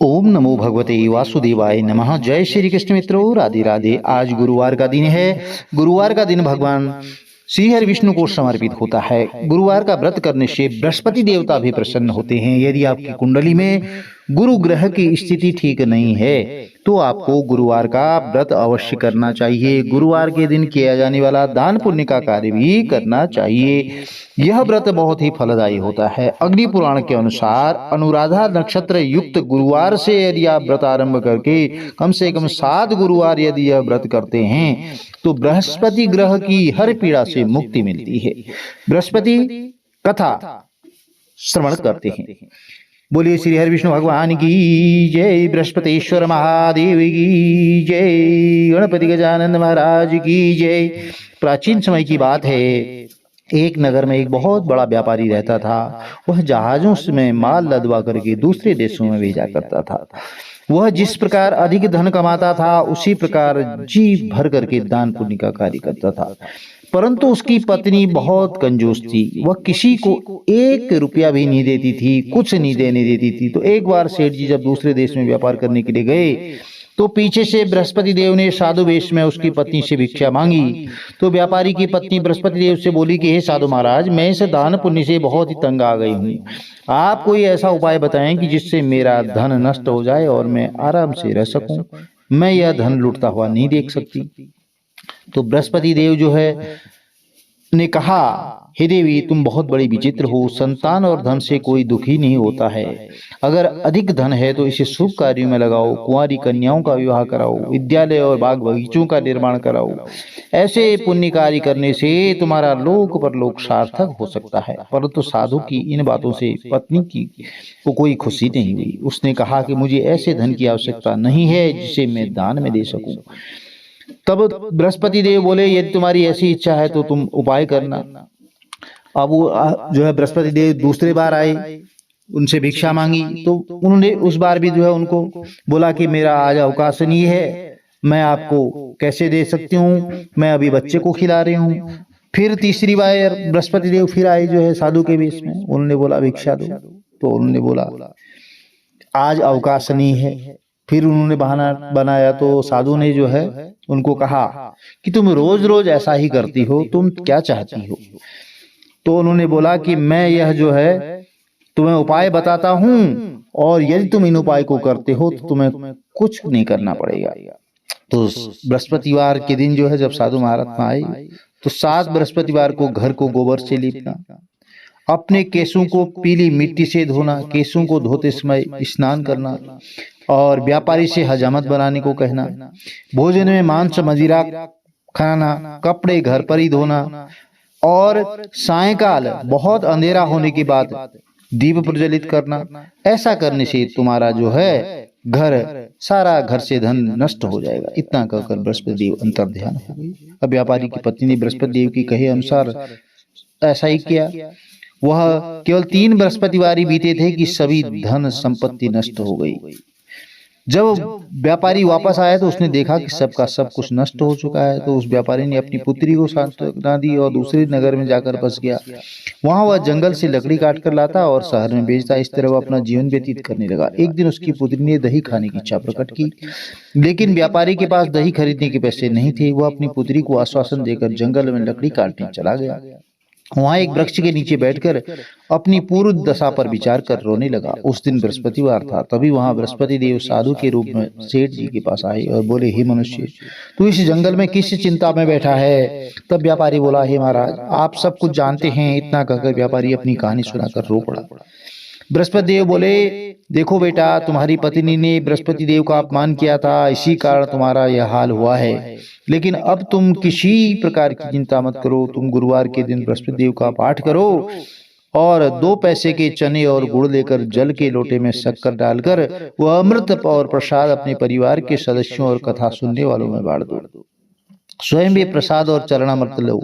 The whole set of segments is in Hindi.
ओम नमो भगवते वासुदेवाय नमः। जय श्री कृष्ण मित्रों, राधे राधे। आज गुरुवार का दिन है। गुरुवार का दिन भगवान श्री हरि विष्णु को समर्पित होता है। गुरुवार का व्रत करने से बृहस्पति देवता भी प्रसन्न होते हैं। यदि आपकी कुंडली में गुरु ग्रह की स्थिति ठीक नहीं है तो आपको गुरुवार का व्रत अवश्य करना चाहिए। गुरुवार के दिन किया जाने वाला दान पुण्य का कार्य भी करना चाहिए। यह व्रत बहुत ही फलदायी होता है। अग्नि पुराण के अनुसार अनुराधा नक्षत्र युक्त गुरुवार से यदि आप व्रत आरंभ करके कम से कम 7 गुरुवार यदि यह व्रत करते हैं तो बृहस्पति ग्रह की हर पीड़ा से मुक्ति मिलती है। बृहस्पति कथा श्रवण करते हैं। बोलिए श्री हरि विष्णु भगवान की जय, बृहस्पतिश्वर महादेव की जय, गणपति गजानन महाराज की जय। प्राचीन समय की बात है, एक नगर में एक बहुत बड़ा व्यापारी रहता था। वह जहाजों में माल लदवा करके दूसरे देशों में भेजा करता था। वह जिस प्रकार अधिक धन कमाता था उसी प्रकार जी भर करके दान पुण्य का कार्य करता था। परंतु उसकी पत्नी बहुत कंजूस थी। वह किसी को 1 रुपया भी नहीं देती थी, कुछ नहीं देने देती थी। तो एक बार सेठ जी जब दूसरे देश में व्यापार करने के लिए गए तो पीछे से बृहस्पति देव ने साधु वेश में उसकी पत्नी से भिक्षा मांगी। तो व्यापारी की पत्नी बृहस्पति देव से बोली कि हे साधु महाराज, मैं इस दान पुण्य से बहुत ही तंग आ गई हूँ। आप कोई ऐसा उपाय बताएं कि जिससे मेरा धन नष्ट हो जाए और मैं आराम से रह सकूं। मैं यह धन लुटता हुआ नहीं देख सकती। तो बृहस्पति देव जो है ने कहा, हे देवी, तुम बहुत बड़ी विचित्र हो। संतान और धन से कोई दुखी नहीं होता है। अगर अधिक धन है तो इसे शुभ कार्यों में लगाओ। कुंवारी कन्याओं का विवाह कराओ, विद्यालय और बाग बगीचों का निर्माण कराओ। ऐसे पुण्य कार्य करने से तुम्हारा लोक परलोक सार्थक हो सकता है। परंतु साधु की इन बातों से पत्नी की को कोई खुशी नहीं हुई। उसने कहा कि मुझे ऐसे धन की आवश्यकता नहीं है जिसे मैं दान में दे सकूं। तब बृहस्पति देव बोले, यदि तुम्हारी ऐसी इच्छा है तो तुम उपाय करना। अब वो जो है बृहस्पति देव दूसरे बार आए, उनसे भिक्षा मांगी। तो उन्होंने उस बार भी जो है उनको बोला कि मेरा आज अवकाश नहीं है, मैं आपको कैसे दे सकती हूँ, मैं अभी बच्चे को खिला रही हूँ। फिर तीसरी बार बृहस्पति देव फिर आए जो है साधु के वेश में। उन्होंने बोला भिक्षा दो। तो उन्होंने बोला आज अवकाश नहीं है। फिर उन्होंने बहाना बनाया। तो साधु ने जो है उनको कहा कि तुम रोज रोज ऐसा ही करती हो, तुम क्या चाहती हो। तो उन्होंने बोला कि मैं यह जो है तुम्हें उपाय बताता हूं और यदि तुम इन उपाय को करते हो तो तुम्हें कुछ नहीं करना पड़ेगा। तो बृहस्पतिवार के दिन जो है जब साधु महात्मा आए तो 7 बृहस्पतिवार को घर को गोबर से लीपना, अपने केसों को पीली मिट्टी से धोना, केसों को धोते समय स्नान करना और व्यापारी से हजामत बनाने को कहना, भोजन में मांस मदिरा खाना, कपड़े घर पर ही धोना और सायंकाल बहुत अंधेरा होने के बाद दीप प्रज्वलित करना। ऐसा करने से तुम्हारा जो है सारा घर से धन नष्ट हो जाएगा। इतना कहकर बृहस्पति देव अंतर ध्यान हो गई। अब व्यापारी की पत्नी ने बृहस्पति देव की कहे अनुसार ऐसा ही किया। वह केवल 3 बृहस्पतिवार ही बीते थे कि सभी धन संपत्ति नष्ट हो गई। जब व्यापारी वापस आया तो उसने देखा कि सबका सब कुछ नष्ट हो चुका है। तो उस व्यापारी ने अपनी पुत्री को सांत्वना दी और दूसरे नगर में जाकर बस गया। वहां वह जंगल से लकड़ी काट कर लाता और शहर में बेचता। इस तरह वह अपना जीवन व्यतीत करने लगा। एक दिन उसकी पुत्री ने दही खाने की इच्छा प्रकट की, लेकिन व्यापारी के पास दही खरीदने के पैसे नहीं थे। वह अपनी पुत्री को आश्वासन देकर जंगल में लकड़ी काटने चला गया। वहां एक वृक्ष के नीचे बैठकर अपनी पूर्व दशा पर विचार कर रोने लगा। उस दिन बृहस्पतिवार था। तभी वहां बृहस्पति देव साधु के रूप में सेठ जी के पास आए और बोले, हे मनुष्य, तू इस जंगल में किस चिंता में बैठा है। तब व्यापारी बोला, हे महाराज, आप सब कुछ जानते हैं। इतना कहकर व्यापारी अपनी कहानी सुनाकर रो पड़ा। बृहस्पति देव बोले, देखो बेटा, तुम्हारी पत्नी ने बृहस्पति देव का अपमान किया था, इसी कारण तुम्हारा यह हाल हुआ है। लेकिन अब तुम किसी प्रकार की चिंता मत करो। तुम गुरुवार के दिन बृहस्पति देव का पाठ करो और 2 पैसे के चने और गुड़ लेकर जल के लोटे में शक्कर डालकर वह अमृत और प्रसाद अपने परिवार के सदस्यों और कथा सुनने वालों में बांट दो। स्वयं भी प्रसाद और चरणामृत लो,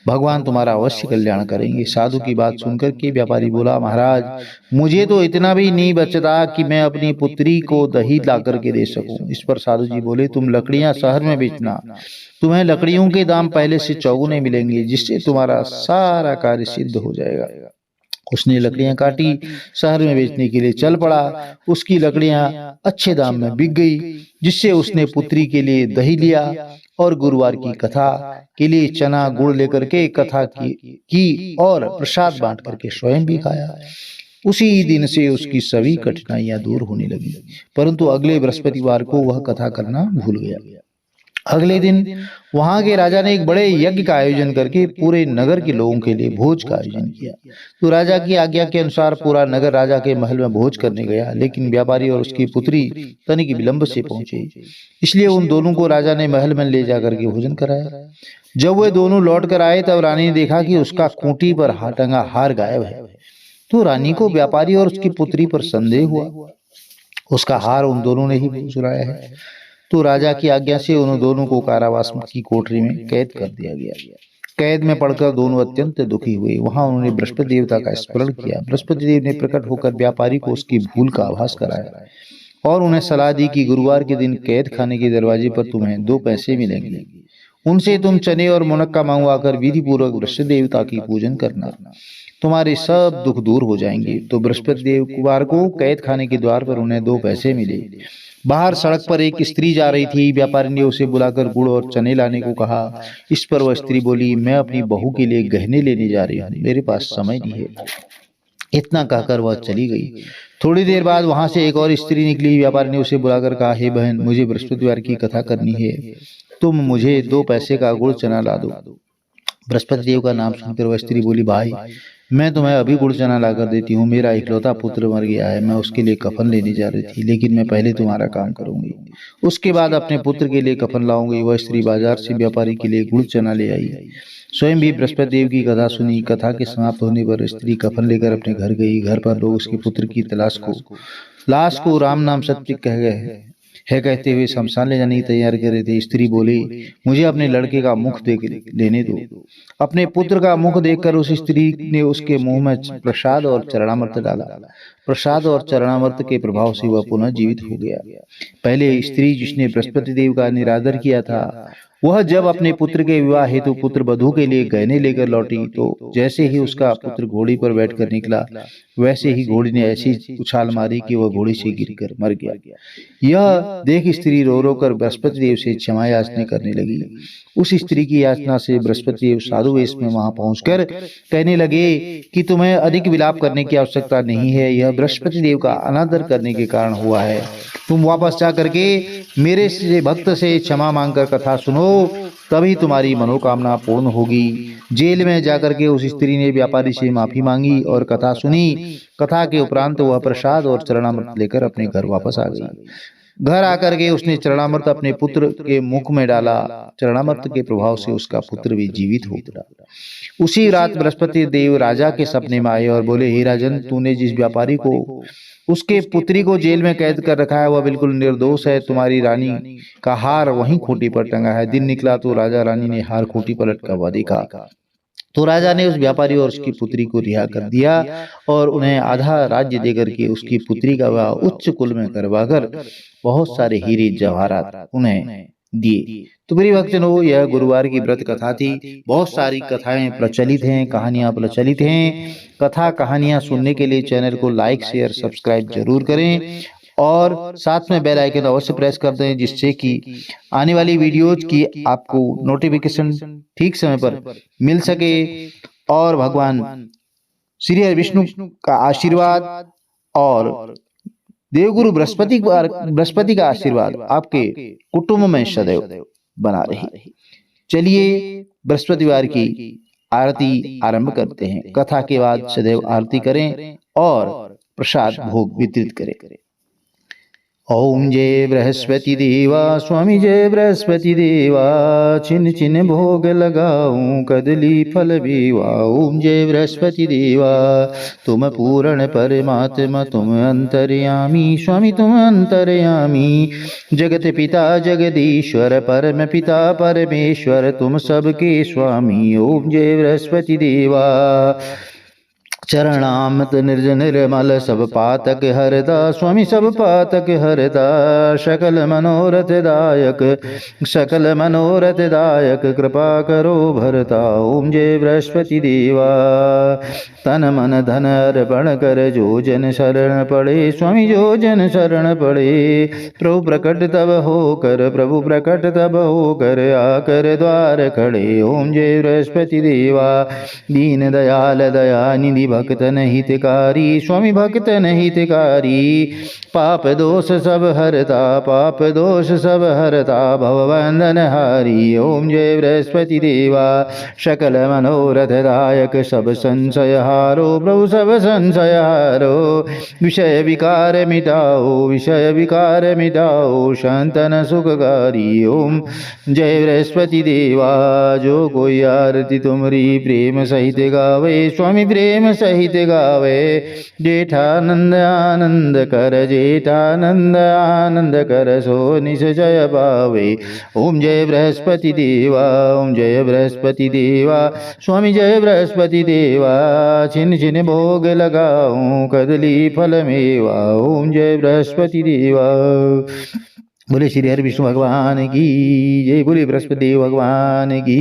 भगवान तुम्हारा अवश्य कल्याण करेंगे। साधु की बात सुनकर के व्यापारी बोला, महाराज, मुझे तो इतना भी नहीं बचता कि मैं अपनी पुत्री को दही ला करके दे सकूं। इस पर साधु जी बोले, तुम लकड़ियां शहर में बेचना, तुम्हें लकड़ियों के दाम पहले से चौगुने मिलेंगे, जिससे तुम्हारा सारा कार्य सिद्ध हो जाएगा। उसने लकड़ियां काटी, शहर में बेचने के लिए चल पड़ा। उसकी लकड़ियां अच्छे दाम में बिक गई, जिससे उसने पुत्री के लिए दही लिया और गुरुवार की कथा के लिए चना गुड़ लेकर के कथा की और प्रसाद बांट करके स्वयं भी खाया। उसी दिन से उसकी सभी कठिनाइयां दूर होने लगी, परंतु अगले बृहस्पतिवार को वह कथा करना भूल गया। अगले दिन वहां के राजा ने एक बड़े यज्ञ का आयोजन करके पूरे नगर के लोगों के लिए भोज का आयोजन किया। तो राजा की आज्ञा के अनुसार पूरा नगर राजा के महल में भोज करने गया, लेकिन व्यापारी और उसकी पुत्री तनिक विलंब से पहुंचे, इसलिए उन दोनों को राजा ने महल में ले जाकर के भोजन कराया। जब वे दोनों लौट कर आए तब रानी ने देखा कि उसका खूंटी पर टंगा हार गायब है। तो रानी को व्यापारी और उसकी पुत्री पर संदेह हुआ, उसका हार उन दोनों ने ही चुराया है। तो राजा की आज्ञा से उन दोनों को कारावास की कोठरी में कैद कर दिया गया। कैद में पड़कर दोनों अत्यंत दुखी हुए। वहां उन्होंने बृहस्पति देवता का स्मरण किया। बृहस्पति देव ने प्रकट होकर व्यापारी को उसकी भूल का आभास कराया और उन्हें सलाह दी कि गुरुवार के दिन कैद खाने के दरवाजे पर तुम्हें 2 पैसे मिलेंगे, उनसे तुम चने और मुनक्का मंगवाकर विधि पूर्वक बृहस्पति देवता की पूजन करना, तुम्हारे सब दुख दूर हो जाएंगे। तो बृहस्पति देववार को कैद खाने के द्वार पर उन्हें 2 पैसे मिले। बाहर सड़क पर एक स्त्री जा रही थी। व्यापारी ने उसे बुलाकर गुड़ और चने लाने को कहा। इस पर वह स्त्री बोली, मैं अपनी बहू के लिए गहने लेने जा रही हूँ, मेरे पास समय नहीं है। इतना कहकर वह चली गई। थोड़ी देर बाद वहां से एक और स्त्री निकली। व्यापारी ने उसे बुलाकर कहा, हे बहन, मुझे बृहस्पतिवार की कथा करनी है, तुम मुझे 2 पैसे का गुड़ चना ला दो। बृहस्पति देव का नाम सुनकर वह स्त्री बोली, भाई मैं तुम्हें अभी गुड़ चना लाकर देती हूँ, मेरा इकलौता पुत्र मर गया है, मैं उसके लिए कफन लेने जा रही थी, लेकिन मैं पहले तुम्हारा काम करूंगी, उसके बाद अपने पुत्र के लिए कफन लाऊंगी। वह स्त्री बाजार से व्यापारी के लिए गुड़ चना ले आई, स्वयं भी बृहस्पति देव की कथा सुनी। कथा के समाप्त होने पर स्त्री कफन लेकर अपने घर गई। घर पर लोग उसके पुत्र की लाश को राम नाम सत्य कह गए है कहते हुए शमशान ले जाने की तैयार कर रहे थे। स्त्री बोली, मुझे अपने लड़के का मुख देख लेने दो। अपने पुत्र का मुख देखकर उस स्त्री ने उसके मुंह में प्रसाद और चरणामृत डाला। प्रसाद और चरणामृत के प्रभाव से वह पुनः जीवित हो गया। पहले स्त्री जिसने बृहस्पति देव का निरादर किया था, वह जब अपने पुत्र के विवाह हेतु पुत्र वधू के लिए गहने लेकर लौटी, तो जैसे ही उसका पुत्र घोड़ी पर बैठकर निकला, वैसे ही घोड़ी ने ऐसी उछाल मारी कि वह घोड़ी से गिरकर मर गया। यह देख स्त्री रो रो कर बृहस्पति देव से क्षमा याचना करने लगी। उस स्त्री की याचना से बृहस्पति देव साधु वेश में वहां पहुंचकर कहने लगे कि तुम्हें अधिक विलाप करने की आवश्यकता नहीं है, यह बृहस्पति देव का अनादर करने के कारण हुआ है। तुम वापस जा करके मेरे से भक्त से क्षमा मांगकर कथा सुनो, तभी तुम्हारी मनोकामना पूर्ण होगी। जेल में जाकर के उस स्त्री ने व्यापारी से माफी मांगी और कथा सुनी। कथा के उपरांत वह प्रसाद और चरणामृत लेकर अपने घर वापस आ गई। घर आकर के उसने चरणामृत अपने पुत्र के मुख में डाला। चरणामृत के प्रभाव से उसका पुत्र भी जीवित हो गया। उसी रात बृहस्पति देव राजा के सपने में आए और बोले, हे राजन, तूने जिस व्यापारी को उसके पुत्री को जेल में कैद कर रखा है, वह बिल्कुल निर्दोष है। तुम्हारी रानी का हार वहीं खूंटी पर टंगा है। दिन निकला तो राजा रानी ने हार खूंटी पर लटका हुआ देखा। तो राजा ने उस व्यापारी और उसकी पुत्री को रिहा कर दिया और उन्हें आधा राज्य देकर के उसकी पुत्री का विवाह उच्च कुल में करवाकर बहुत सारे हीरे जवाहरात उन्हें दिए। तो मेरी भक्तजनों, यह गुरुवार की व्रत कथा थी। बहुत सारी कथाएं प्रचलित हैं, कहानियां प्रचलित हैं। कथा कहानियां सुनने के लिए चैनल को लाइक, शेयर, सब्सक्राइब जरूर करें और साथ में बेल आइकन अवश्य प्रेस कर दें, जिससे कि आने वाली वीडियोज की आपको नोटिफिकेशन ठीक समय पर मिल सके और भगवान श्री हरि विष्णु का आशीर्वाद और देवगुरु बृहस्पति का आशीर्वाद आपके कुटुंब में सदैव बना रहे। चलिए बृहस्पतिवार की आरती आरंभ करते हैं। कथा के बाद सदैव आरती करें और प्रसाद भोग वितरित करें। ओम जय बृहस्पति देवा, स्वामी जय बृहस्पति देवा, छिन छिन भोग लगाऊं कदली फल बेवा। ओम जय बृहस्पति देवा, तुम पूर्ण परमात्मा, तुम अंतर्यामी, स्वामी तुम अंतर्यामी। जगत पिता जगदीश्वर, परम पिता परमेश्वर, तुम सबके स्वामी। ओम जय बृहस्पति देवा। चरणामृत निर्जन निर्मल सब पातक हरता स्वामी सब पातक हरता सकल मनोरथ दायक सकल मनोरथ दायक कृपा करो भरता। ओम जय बृहस्पति देवा। तन मन धन अर्पण कर जो जन शरण पड़े स्वामी जो जन शरण पड़े। प्रभु प्रकट तब हो कर प्रभु प्रकट तब हो कर आकर द्वार खड़े। ओम जय बृहस्पति देवा। दीन दयाल दया निधि भक्तन हितकारी स्वामी भक्तन हितकारी। पाप दोष सब हरता पाप दोष सब हरता भवबंधन हारी। ओम जय बृहस्पति देवा। सकल मनोरथ दायक सब संशय हारो प्रभु सब संशय हारो। विषय विकार मिटाओ विषय विकार मिटाओ शांतन सुखकारी। ओम जय बृहस्पति देवा। जो कोई आरती तुमरी प्रेम सहित गावे स्वामी प्रेम सहित गावे। जेठानंद आनंद कर जेठानंद आनंद कर सो निश्चय पावे। ओम जय बृहस्पति देवा। ओम जय बृहस्पति देवा। स्वामी जय बृहस्पति देवा। छिन छिन भोग लगाऊं कदली फल मेवा। ओम जय बृहस्पति देवा। बोले श्री हरि विष्णु भगवान की जय। बोले बृहस्पति देव भगवान की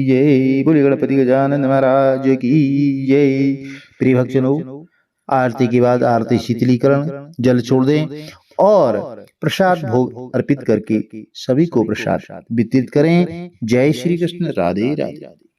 जय। बोले गणपति गजानन महाराज की जय। प्रिय भक्तजनों, आरती के बाद आरती शीतलीकरण जल छोड़ दें और प्रसाद भोग अर्पित करके सभी को प्रसाद वितरित करें। जय श्री कृष्ण। राधे राधे।